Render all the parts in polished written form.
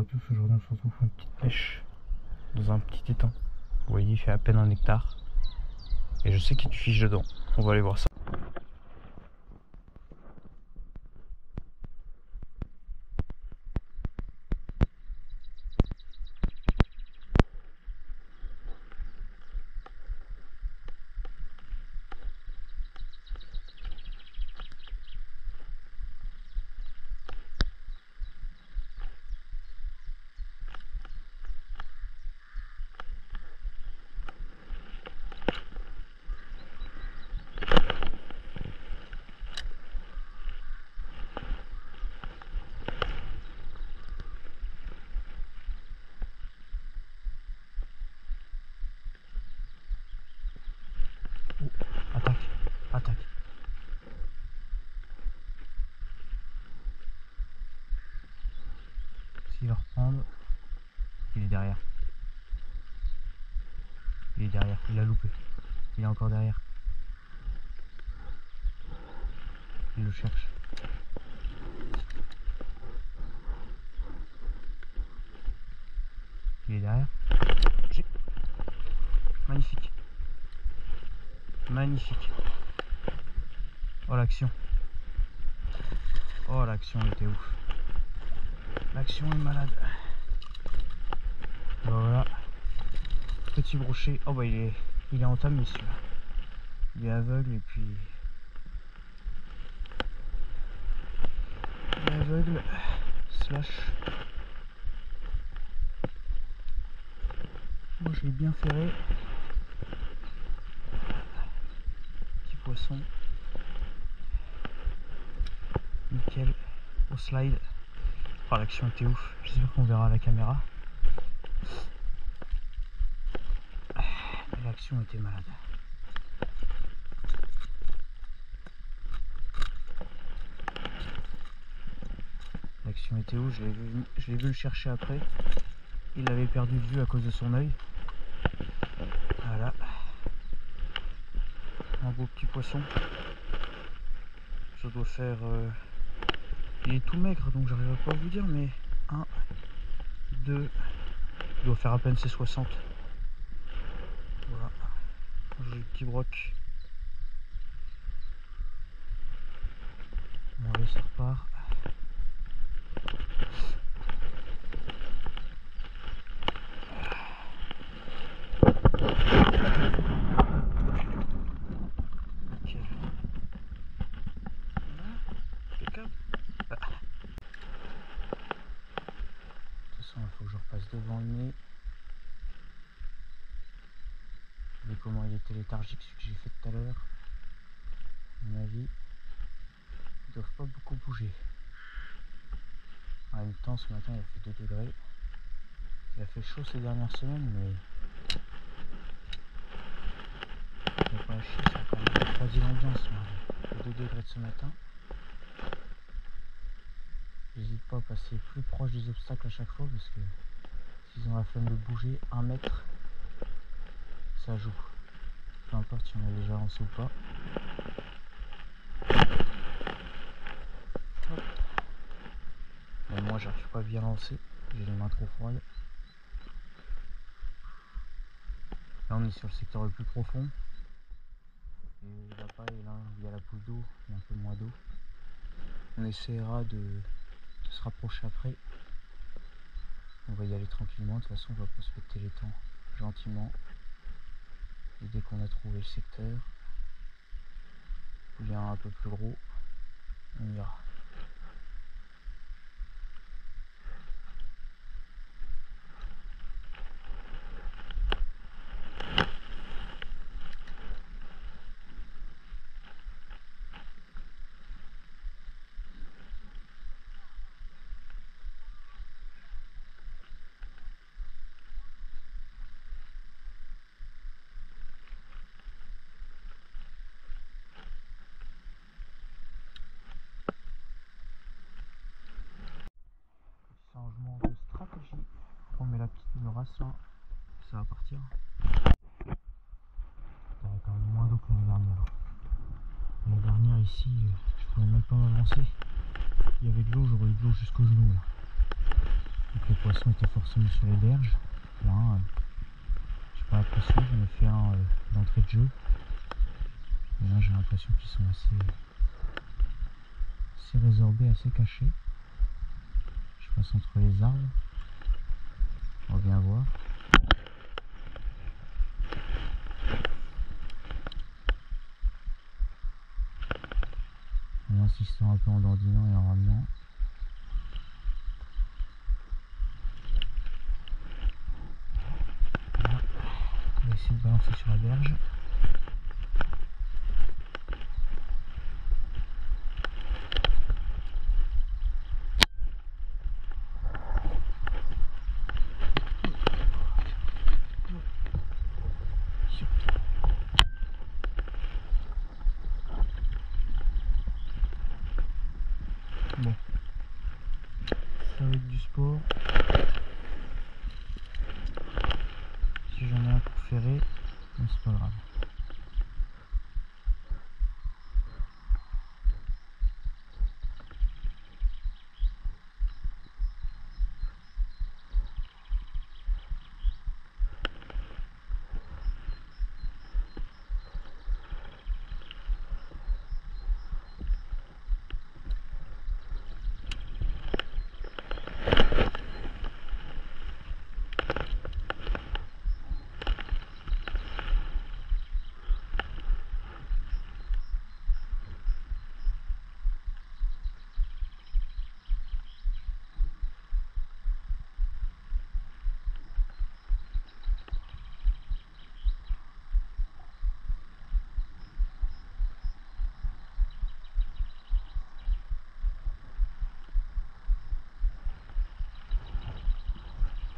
tous, aujourd'hui on se retrouve pour une petite pêche dans un petit étang. Vous voyez, il fait à peine 1 hectare. Et je sais qu'il y a du fiche dedans. On va aller voir ça. Attaque, attaque. S'il va reprendre, il est derrière. Il est derrière, il a loupé. Il est encore derrière. Il le cherche. Il est derrière. Magnifique. Magnifique. Oh l'action. Oh l'action était ouf. L'action est malade. Voilà. Petit brochet. Oh bah il est entamé celui-là. Il est aveugle et puis... Il est aveugle. Slash. Moi je l'ai bien ferré. Petit poisson. Nickel. Au slide. Oh l'action était ouf. J'espère qu'on verra à la caméra. L'action était malade. L'action était où? Je l'ai vu le chercher après. Il l'avait perdu de vue à cause de son œil. Voilà. Un beau petit poisson. Ça doit faire... Il est tout maigre donc j'arriverai pas à vous dire, mais 1, 2... Il doit faire à peine ses 60. Voilà. J'ai le petit broc. Bon allez, ça repart. Nickel. Voilà. Impeccable. De toute façon, il faut que je repasse devant le nez. Vous voyez comment il était léthargique, celui que j'ai fait tout à l'heure. À mon avis, ils doivent pas beaucoup bouger. En même temps, ce matin, il a fait 2 degrés. Il a fait chaud ces dernières semaines, mais il n'a pas lâché, ça a quand même pas dit l'ambiance. Il fait 2 degrés de ce matin. J'hésite pas à passer plus proche des obstacles à chaque fois parce que s'ils ont la flemme de bouger 1 mètre, ça joue. Peu importe si on a déjà lancé ou pas. Hop. Mais moi j'arrive pas à bien lancer, j'ai les mains trop froides. Là on est sur le secteur le plus profond. Et là pareil, là il y a la poule d'eau, il y a un peu moins d'eau. On essaiera de se rapprocher après. On va y aller tranquillement, de toute façon on va prospecter les temps gentiment. Et dès qu'on a trouvé le secteur, où il y a un peu plus gros, on ira. Changement de stratégie. On met la petite menace là, ça va partir. Il y a quand même moins d'eau que l'année dernière. L'année dernière ici, je pouvais même pas m'avancer. Il y avait de l'eau, j'aurais eu de l'eau jusqu'aux genoux là. Donc les poissons étaient forcément sur les berges. Là, j'ai pas l'impression, j'en ai fait un d'entrée de jeu. Et là j'ai l'impression qu'ils sont assez résorbés, assez cachés. Je passe entre les arbres. On va bien voir. En insistant un peu, en dandinant et en ramenant. Voilà. On va essayer de balancer sur la berge. Bon, ça va être du sport. Si j'en ai un pour ferrer, c'est pas grave.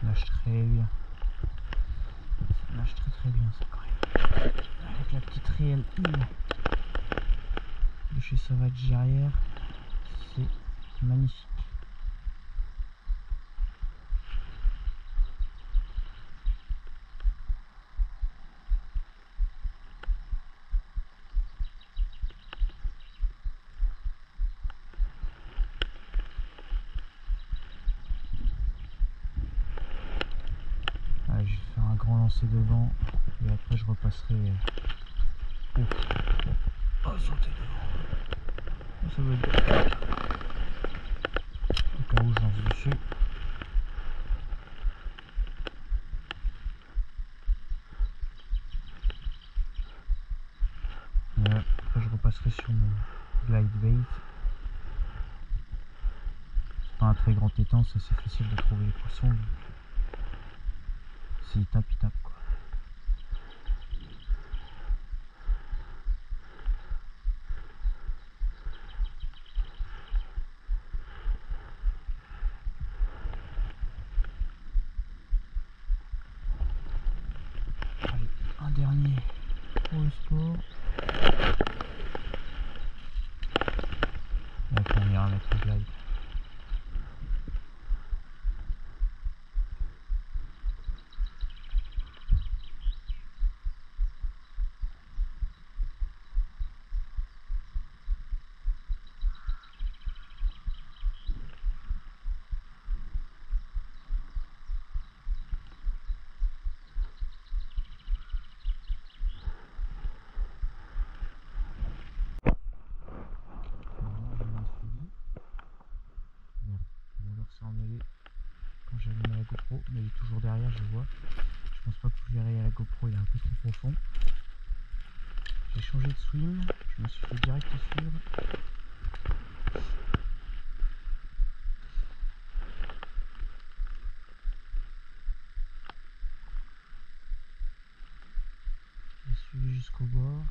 Nage très bien. Ça nage très bien ça quand même. Avec la petite réelle de chez Savage derrière, c'est magnifique. Allez, je vais faire un grand lancer devant et après je repasserai. Oh, sauter devant. Ça doit être bien. Au cas où je lance dessus. Voilà. Après je repasserai sur mon glide bait. C'est pas un très grand étang, c'est assez facile de trouver les poissons. S'il tape, il tape quoi. Allez, un dernier pour le sport. Et après on ira mettre le glide. S'est emmêlé quand j'ai allumé la GoPro, mais il est toujours derrière, je le vois. Je pense pas que vous verrez à la GoPro, il est un peu trop profond. J'ai changé de swim, je me suis fait direct suivre. J'ai suivi jusqu'au bord.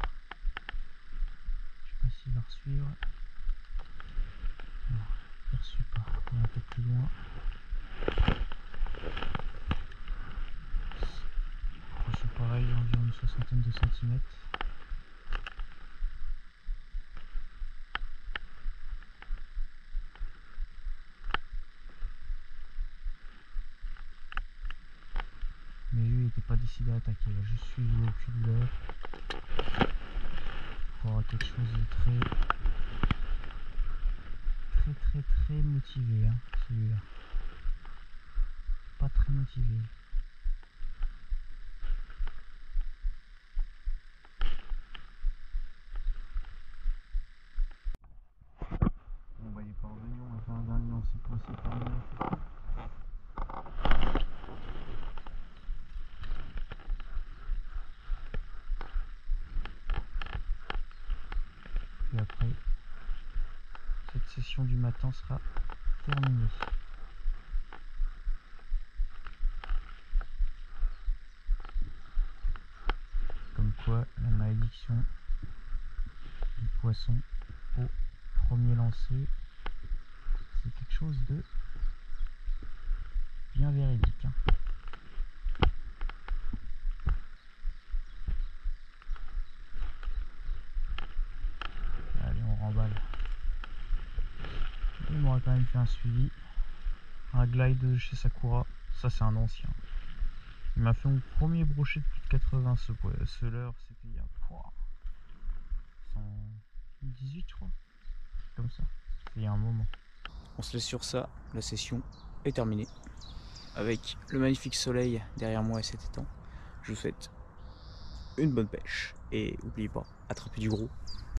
Je sais pas s'il va resuivre. Non, il ne reçoit pas. On est un peu plus loin. Je suis pareil, environ une soixantaine de centimètres. Mais lui, il n'était pas décidé à attaquer. Il a juste suivi au cul de l'heure. Pour avoir quelque chose de très motivé, hein, celui-là. très motivé. Bon bah il est pas revenu, on va faire un dernier lancer pour essayer de terminer la session. Et après, cette session du matin sera terminée. Comme quoi, la malédiction du poisson au premier lancer, c'est quelque chose de bien véridique. Hein. Allez, on remballe. Il m'aurait quand même fait un suivi. Un glide chez Sakura, ça c'est un ancien. Il m'a fait mon premier brochet de plus de 80 ce leurre, c'était il y a 118 je crois, comme ça, c'était il y a un moment. On se laisse sur ça, la session est terminée. Avec le magnifique soleil derrière moi et cet étang, je vous souhaite une bonne pêche. Et n'oubliez pas, attrapez du gros.